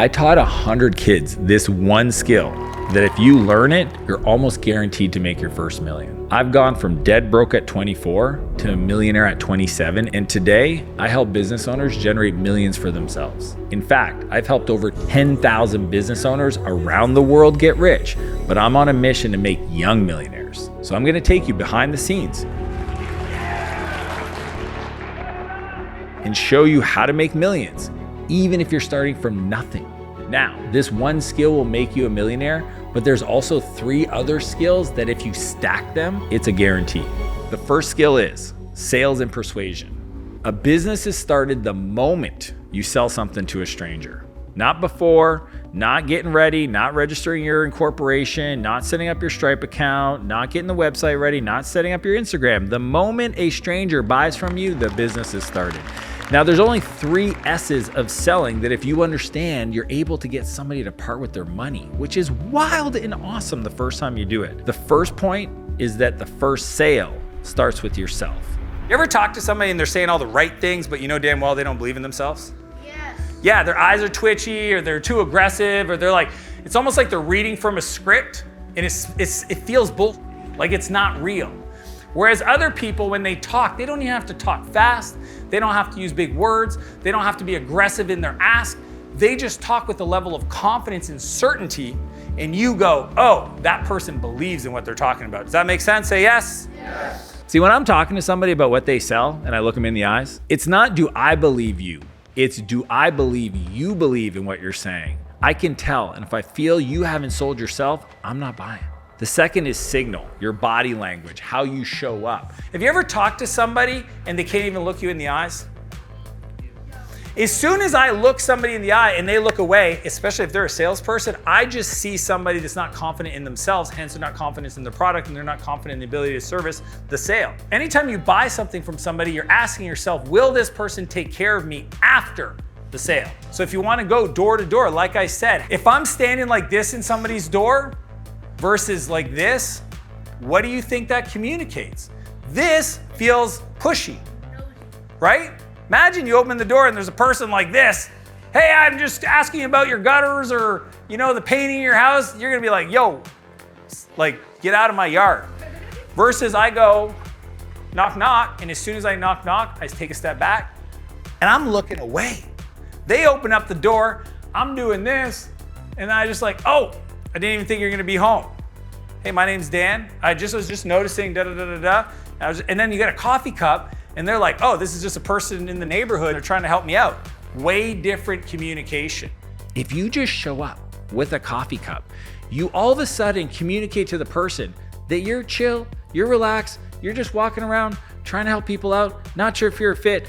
I taught 100 kids this one skill that if you learn it, you're almost guaranteed to make your first million. I've gone from dead broke at 24 to a millionaire at 27, and today I help business owners generate millions for themselves. In fact, I've helped over 10,000 business owners around the world get rich, but I'm on a mission to make young millionaires. So I'm gonna take you behind the scenes and show you how to make millions, even if you're starting from nothing. Now, this one skill will make you a millionaire, but there's also 3 other skills that if you stack them, it's a guarantee. The first skill is sales and persuasion. A business is started the moment you sell something to a stranger. Not before, not getting ready, not registering your incorporation, not setting up your Stripe account, not getting the website ready, not setting up your Instagram. The moment a stranger buys from you, the business is started. Now, there's only 3 S's of selling that if you understand, you're able to get somebody to part with their money, which is wild and awesome the first time you do it. The first point is that the first sale starts with yourself. You ever talk to somebody and they're saying all the right things, but you know damn well they don't believe in themselves? Yes. Yeah, their eyes are twitchy, or they're too aggressive, or they're like, it's almost like they're reading from a script, and it feels like it's not real. Whereas other people, when they talk, they don't even have to talk fast. They don't have to use big words. They don't have to be aggressive in their ask. They just talk with a level of confidence and certainty, and you go, oh, that person believes in what they're talking about. Does that make sense? Say yes. Yes. See, when I'm talking to somebody about what they sell and I look them in the eyes, it's not do I believe you, it's do I believe you believe in what you're saying. I can tell, and if I feel you haven't sold yourself, I'm not buying. The second is signal, your body language, how you show up. Have you ever talked to somebody and they can't even look you in the eyes? As soon as I look somebody in the eye and they look away, especially if they're a salesperson, I just see somebody that's not confident in themselves, hence they're not confident in the product and they're not confident in the ability to service the sale. Anytime you buy something from somebody, you're asking yourself, will this person take care of me after the sale? So if you want to go door to door, like I said, if I'm standing like this in somebody's door, versus like this, what do you think that communicates? This feels pushy, right? Imagine you open the door and there's a person like this. Hey, I'm just asking about your gutters or, the painting in your house. You're gonna be like, yo, like, get out of my yard. Versus I go, knock, knock, and as soon as I knock, knock, I take a step back and I'm looking away. They open up the door, I'm doing this, and I just like, oh, I didn't even think you're gonna be home. Hey, my name's Dan. I was just noticing and then you get a coffee cup and they're like, oh, this is just a person in the neighborhood. They're trying to help me out. Way different communication. If you just show up with a coffee cup, you all of a sudden communicate to the person that you're chill, you're relaxed, you're just walking around trying to help people out, not sure if you're a fit.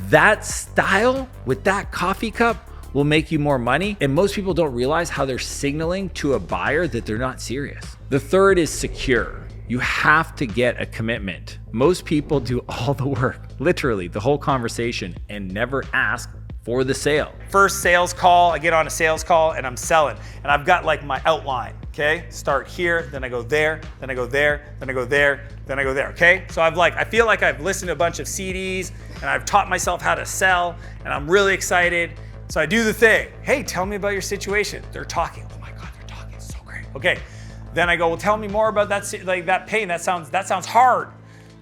That style with that coffee cup will make you more money. And most people don't realize how they're signaling to a buyer that they're not serious. The third is secure. You have to get a commitment. Most people do all the work, literally the whole conversation, and never ask for the sale. First sales call, I get on a sales call and I'm selling. And I've got like my outline, okay? Start here, then I go there, then I go there, then I go there, then I go there, okay? So I feel like I've listened to a bunch of CDs and I've taught myself how to sell and I'm really excited. So I do the thing. Hey, tell me about your situation. They're talking. Oh my God, they're talking. It's so great. Okay. Then I go, well, tell me more about that pain. That sounds hard.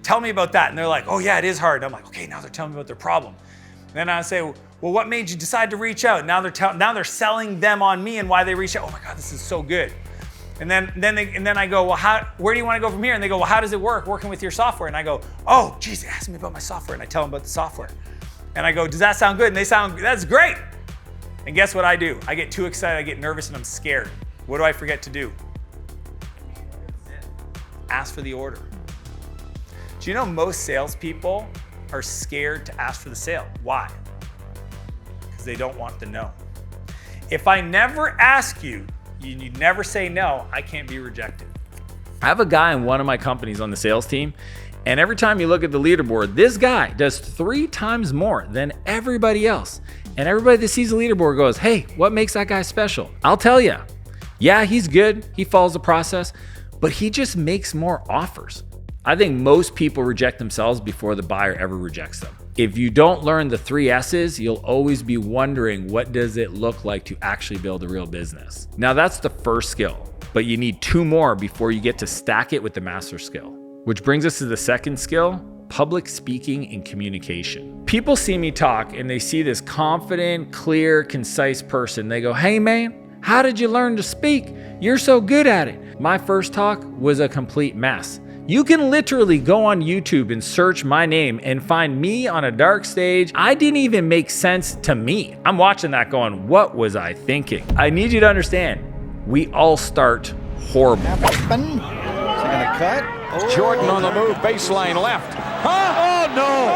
Tell me about that. And they're like, oh yeah, it is hard. And I'm like, okay, now they're telling me about their problem. And then I say, well, what made you decide to reach out? Now they're selling them on me and why they reach out. Oh my God, this is so good. And then I go, well, where do you want to go from here? And they go, well, how does it work working with your software? And I go, oh, geez, ask me about my software. And I tell them about the software. And I go, does that sound good? And they sound, that's great. And guess what I do? I get too excited, I get nervous, and I'm scared. What do I forget to do? Ask for the order. Do you know most salespeople are scared to ask for the sale? Why? Because they don't want the no. If I never ask you, you never say no, I can't be rejected. I have a guy in one of my companies on the sales team, and every time you look at the leaderboard, this guy does 3 times more than everybody else. And everybody that sees the leaderboard goes, hey, what makes that guy special? I'll tell you. Yeah, he's good. He follows the process, but he just makes more offers. I think most people reject themselves before the buyer ever rejects them. If you don't learn the 3 S's, you'll always be wondering, what does it look like to actually build a real business? Now that's the first skill, but you need 2 more before you get to stack it with the master skill. Which brings us to the second skill, public speaking and communication. People see me talk and they see this confident, clear, concise person. They go, hey man, how did you learn to speak? You're so good at it. My first talk was a complete mess. You can literally go on YouTube and search my name and find me on a dark stage. I didn't even make sense to me. I'm watching that going, what was I thinking? I need you to understand, we all start horrible. Is he gonna cut? Oh. Jordan on the move, baseline left. Huh? Oh no!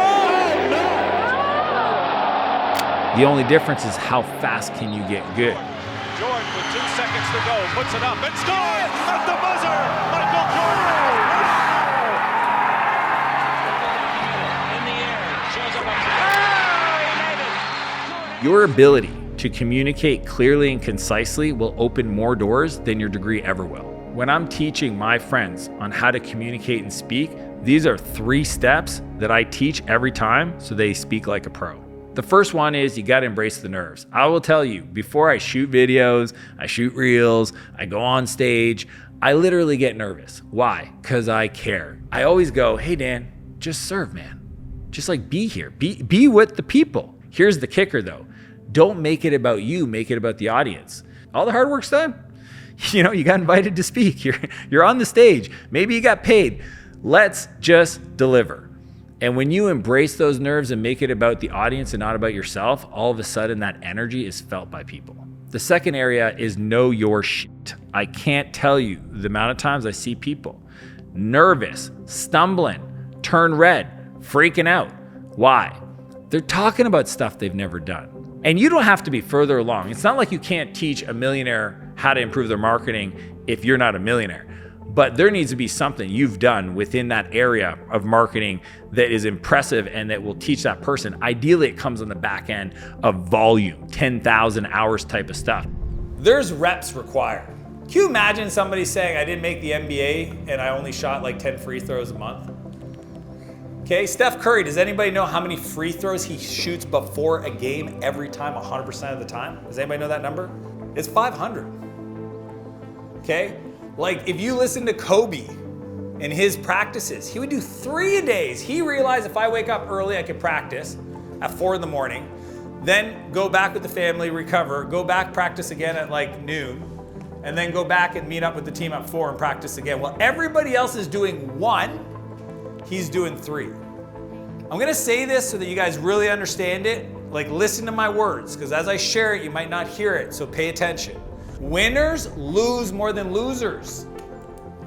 The only difference is how fast can you get good. Jordan with 2 seconds to go, puts it up and scores at the buzzer. Michael Jordan. Your ability to communicate clearly and concisely will open more doors than your degree ever will. When I'm teaching my friends on how to communicate and speak, these are 3 steps that I teach every time so they speak like a pro. The first one is you got to embrace the nerves. I will tell you, before I shoot videos, I shoot reels, I go on stage, I literally get nervous. Why? Because I care. I always go, hey Dan, just serve, man. Just like be here, be with the people. Here's the kicker though. Don't make it about you, make it about the audience. All the hard work's done. You know, you got invited to speak. You're on the stage. Maybe you got paid. Let's just deliver. And when you embrace those nerves and make it about the audience and not about yourself, all of a sudden that energy is felt by people. The second area is know your shit. I can't tell you the amount of times I see people nervous, stumbling, turn red, freaking out. Why? They're talking about stuff they've never done. And you don't have to be further along. It's not like you can't teach a millionaire how to improve their marketing if you're not a millionaire. But there needs to be something you've done within that area of marketing that is impressive and that will teach that person. Ideally, it comes on the back end of volume, 10,000 hours type of stuff. There's reps required. Can you imagine somebody saying, I didn't make the NBA and I only shot like 10 free throws a month? Okay, Steph Curry, does anybody know how many free throws he shoots before a game every time, 100% of the time? Does anybody know that number? It's 500. Okay, like if you listen to Kobe and his practices, he would do 3 a days. He realized if I wake up early, I could practice at 4 in the morning, then go back with the family, recover, go back, practice again at like noon, and then go back and meet up with the team at 4 and practice again. Well, everybody else is doing 1. He's doing 3. I'm gonna say this so that you guys really understand it. Like listen to my words, because as I share it, you might not hear it, so pay attention. Winners lose more than losers.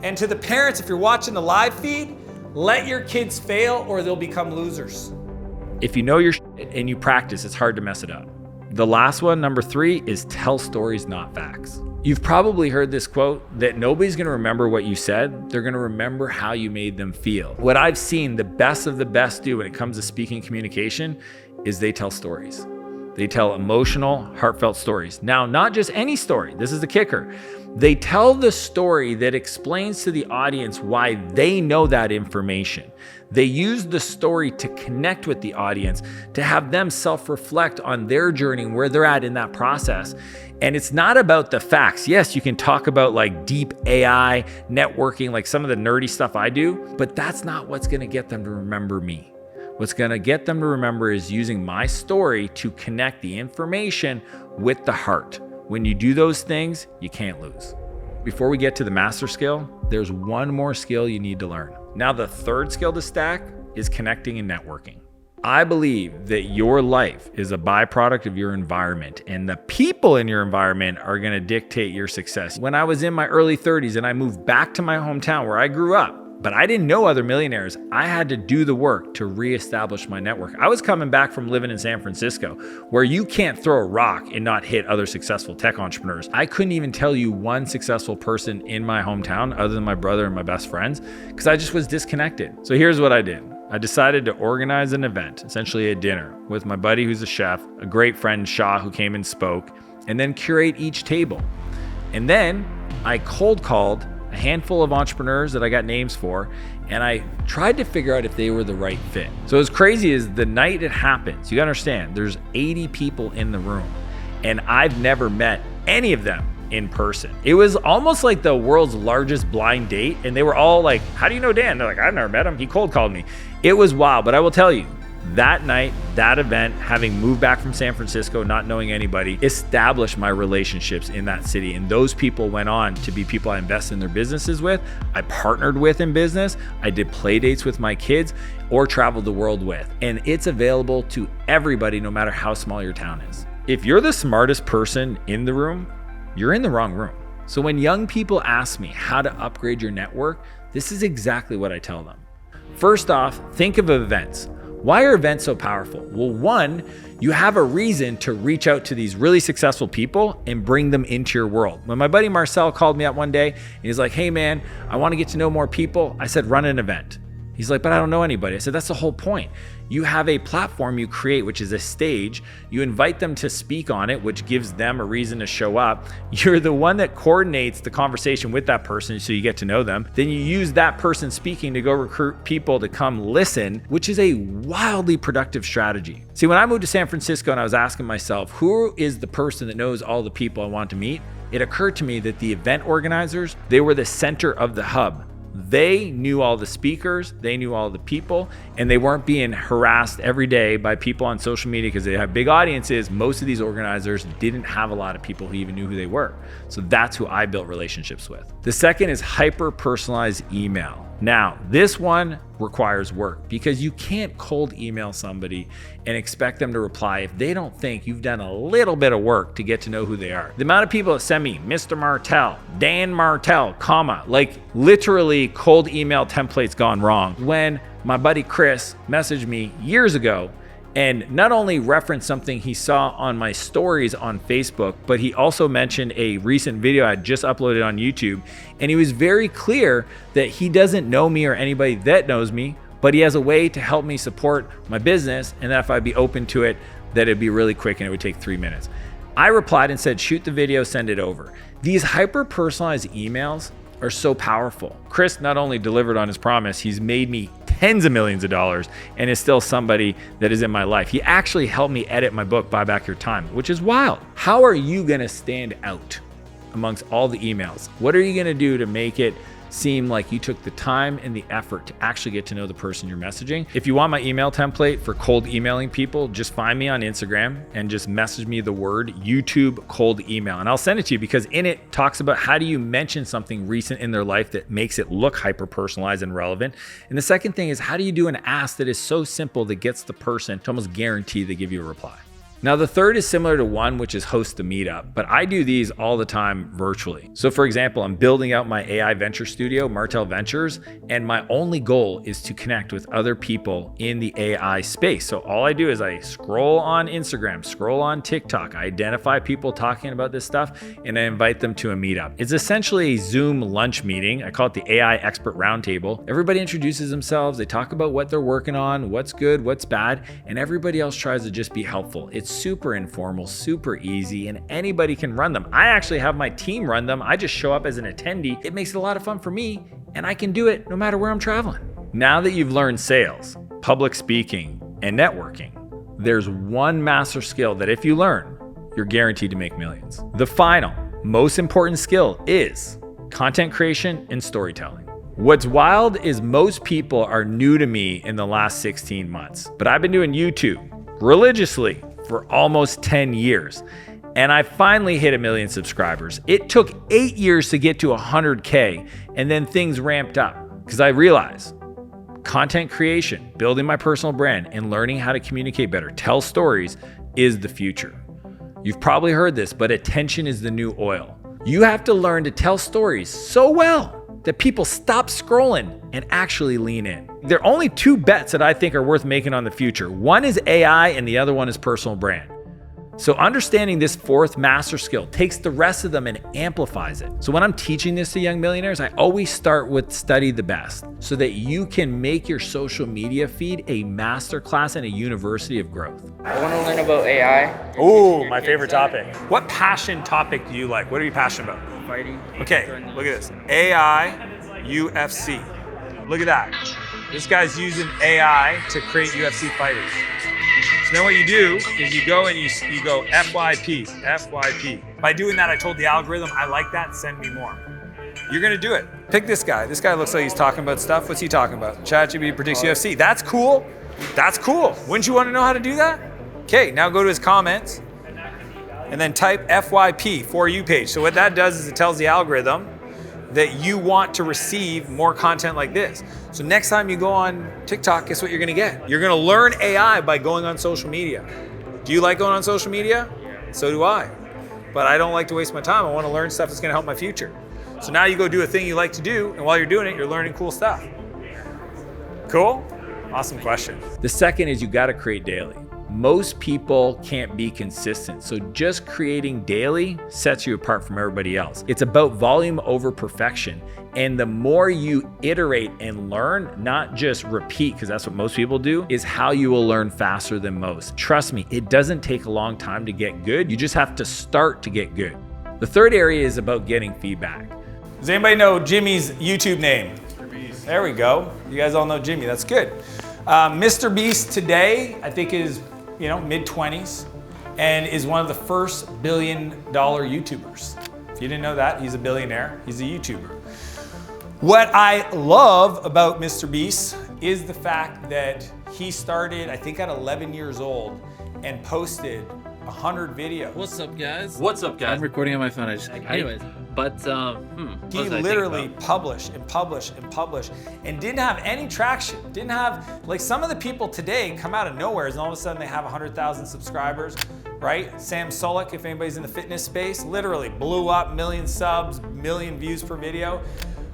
And to the parents, if you're watching the live feed, let your kids fail or they'll become losers. If you know your shit and you practice, it's hard to mess it up. The last one, number 3, is tell stories, not facts. You've probably heard this quote that nobody's gonna remember what you said, they're gonna remember how you made them feel. What I've seen the best of the best do when it comes to speaking communication is they tell stories. They tell emotional, heartfelt stories. Now, not just any story, this is the kicker. They tell the story that explains to the audience why they know that information. They use the story to connect with the audience, to have them self-reflect on their journey and where they're at in that process. And it's not about the facts. Yes, you can talk about like deep AI, networking, like some of the nerdy stuff I do, but that's not what's gonna get them to remember me. What's gonna get them to remember is using my story to connect the information with the heart. When you do those things, you can't lose. Before we get to the master skill, there's one more skill you need to learn. Now, the third skill to stack is connecting and networking. I believe that your life is a byproduct of your environment, and the people in your environment are gonna dictate your success. When I was in my early 30s and I moved back to my hometown where I grew up, but I didn't know other millionaires, I had to do the work to reestablish my network. I was coming back from living in San Francisco, where you can't throw a rock and not hit other successful tech entrepreneurs. I couldn't even tell you one successful person in my hometown other than my brother and my best friends, because I just was disconnected. So here's what I did. I decided to organize an event, essentially a dinner, with my buddy who's a chef, a great friend, Shaw, who came and spoke, and then curate each table. And then I cold called a handful of entrepreneurs that I got names for, and I tried to figure out if they were the right fit. So as crazy as the night it happens, you gotta understand, there's 80 people in the room, and I've never met any of them in person. It was almost like the world's largest blind date, and they were all like, how do you know Dan? They're like, I've never met him. He cold called me. It was wild, but I will tell you, that night, that event, having moved back from San Francisco, not knowing anybody, established my relationships in that city. And those people went on to be people I invest in their businesses with, I partnered with in business, I did play dates with my kids, or traveled the world with. And it's available to everybody, no matter how small your town is. If you're the smartest person in the room, you're in the wrong room. So when young people ask me how to upgrade your network, this is exactly what I tell them. First off, think of events. Why are events so powerful? Well, one, you have a reason to reach out to these really successful people and bring them into your world. When my buddy Marcel called me up one day, and he's like, hey man, I want to get to know more people. I said, run an event. He's like, but I don't know anybody. I said, that's the whole point. You have a platform you create, which is a stage. You invite them to speak on it, which gives them a reason to show up. You're the one that coordinates the conversation with that person so you get to know them. Then you use that person speaking to go recruit people to come listen, which is a wildly productive strategy. See, when I moved to San Francisco and I was asking myself, who is the person that knows all the people I want to meet? It occurred to me that the event organizers, they were the center of the hub. They knew all the speakers, they knew all the people, and they weren't being harassed every day by people on social media because they have big audiences. Most of these organizers didn't have a lot of people who even knew who they were. So that's who I built relationships with. The second is hyper-personalized email. Now, this one requires work because you can't cold email somebody and expect them to reply if they don't think you've done a little bit of work to get to know who they are. The amount of people that send me Mr. Martel, Dan Martel, comma, like literally cold email templates gone wrong. When my buddy Chris messaged me years ago and not only referenced something he saw on my stories on Facebook, but he also mentioned a recent video I just uploaded on YouTube. And he was very clear that he doesn't know me or anybody that knows me, but he has a way to help me support my business, and that if I'd be open to it, that it'd be really quick and it would take 3 minutes. I replied and said, shoot the video, send it over. These hyper-personalized emails are so powerful. Chris not only delivered on his promise, he's made me tens of millions of dollars and is still somebody that is in my life. He actually helped me edit my book, Buy Back Your Time, which is wild. How are you gonna stand out amongst all the emails? What are you gonna do to make it seem like you took the time and the effort to actually get to know the person you're messaging? If you want my email template for cold emailing people, just find me on Instagram and just message me the word YouTube cold email, and I'll send it to you because in it talks about how do you mention something recent in their life that makes it look hyper personalized and relevant. And the second thing is, how do you do an ask that is so simple that gets the person to almost guarantee they give you a reply? Now, the third is similar to one, which is host a meetup, but I do these all the time virtually. So for example, I'm building out my AI venture studio, Martel Ventures, and my only goal is to connect with other people in the AI space. So all I do is I scroll on Instagram, scroll on TikTok, I identify people talking about this stuff, and I invite them to a meetup. It's essentially a Zoom lunch meeting. I call it the AI Expert Roundtable. Everybody introduces themselves, they talk about what they're working on, what's good, what's bad, and everybody else tries to just be helpful. It's super informal, super easy, and anybody can run them. I actually have my team run them. I just show up as an attendee. It makes it a lot of fun for me, and I can do it no matter where I'm traveling. Now that you've learned sales, public speaking, and networking, there's one master skill that if you learn, you're guaranteed to make millions. The final, most important skill is content creation and storytelling. What's wild is most people are new to me in the last 16 months, but I've been doing YouTube religiously for almost 10 years. And I finally hit 1 million subscribers. It took 8 years to get to 100K, and then things ramped up because I realized content creation, building my personal brand, and learning how to communicate better, tell stories is the future. You've probably heard this, but attention is the new oil. You have to learn to tell stories so well that people stop scrolling and actually lean in. There are only 2 bets that I think are worth making on the future. One is AI and the other one is personal brand. So understanding this fourth master skill takes the rest of them and amplifies it. So when I'm teaching this to young millionaires, I always start with study the best so that you can make your social media feed a masterclass and a university of growth. I want to learn about AI. Oh, my favorite topic. What passion topic do you like? What are you passionate about? Fighting. Okay, look at this. AI, UFC. Look at that. This guy's using AI to create UFC fighters. So then what you do is you go and you go FYP, FYP. By doing that, I told the algorithm, I like that, send me more. You're gonna do it. Pick this guy. This guy looks like he's talking about stuff. What's he talking about? ChatGPT predicts UFC. That's cool. That's cool. Wouldn't you want to know how to do that? Okay, now go to his comments and then type FYP, for you page. So what that does is it tells the algorithm that you want to receive more content like this. So next time you go on TikTok, guess what you're gonna get? You're gonna learn AI by going on social media. Do you like going on social media? So do I. But I don't like to waste my time. I wanna learn stuff that's gonna help my future. So now you go do a thing you like to do, and while you're doing it, you're learning cool stuff. Cool? Awesome question. The second is you gotta create daily. Most people can't be consistent, so just creating daily sets you apart from everybody else. It's about volume over perfection, and the more you iterate and learn, not just repeat, because that's what most people do, is how you will learn faster than most. Trust me, it doesn't take a long time to get good. You just have to start to get good. The third area is about getting feedback. Does anybody know Jimmy's YouTube name? Mr. Beast. There we go. You guys all know Jimmy, that's good. Mr. Beast today, I think is mid-20s, and is one of the first $1 billion YouTubers. If you didn't know that, he's a billionaire, he's a YouTuber. What I love about Mr. Beast is the fact that he started, I think at 11 years old, and posted 100 videos. What's up, guys? What's up, guys? I'm recording on my phone. Anyways, but He literally published and published and published and didn't have any traction. Didn't have, like some of the people today come out of nowhere and all of a sudden they have 100,000 subscribers, right? Sam Sulek, if anybody's in the fitness space, literally blew up, million subs, million views per video.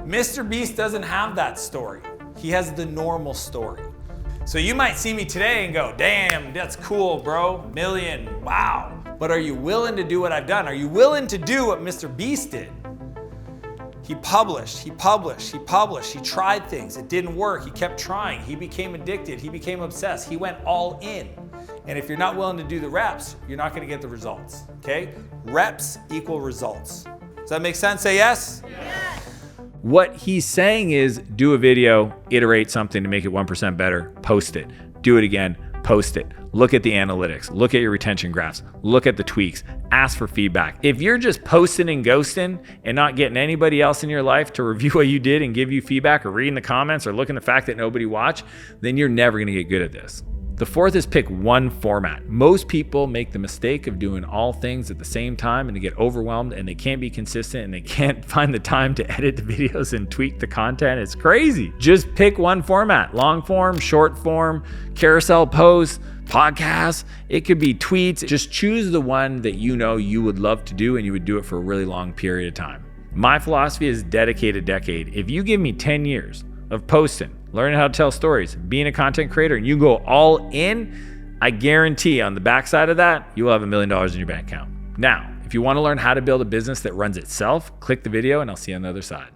Mr. Beast doesn't have that story. He has the normal story. So you might see me today and go, damn, that's cool, bro, million, wow. But are you willing to do what I've done? Are you willing to do what Mr. Beast did? He published, he published, he published, he tried things, it didn't work, he kept trying, he became addicted, he became obsessed, he went all in. And if you're not willing to do the reps, you're not gonna get the results, okay? Reps equal results. Does that make sense? Say yes? Yes. What he's saying is do a video, iterate something to make it 1% better, post it, do it again, post it. Look at the analytics, look at your retention graphs, look at the tweaks, ask for feedback. If you're just posting and ghosting and not getting anybody else in your life to review what you did and give you feedback or reading the comments or looking at the fact that nobody watched, then you're never gonna get good at this. The fourth is pick one format. Most people make the mistake of doing all things at the same time and they get overwhelmed and they can't be consistent and they can't find the time to edit the videos and tweak the content. It's crazy. Just pick one format, long form, short form, carousel posts, podcasts. It could be tweets. Just choose the one that you know you would love to do and you would do it for a really long period of time. My philosophy is dedicated decade. If you give me 10 years of posting, learning how to tell stories, being a content creator, and you go all in, I guarantee on the backside of that, you will have $1 million in your bank account. Now, if you want to learn how to build a business that runs itself, click the video and I'll see you on the other side.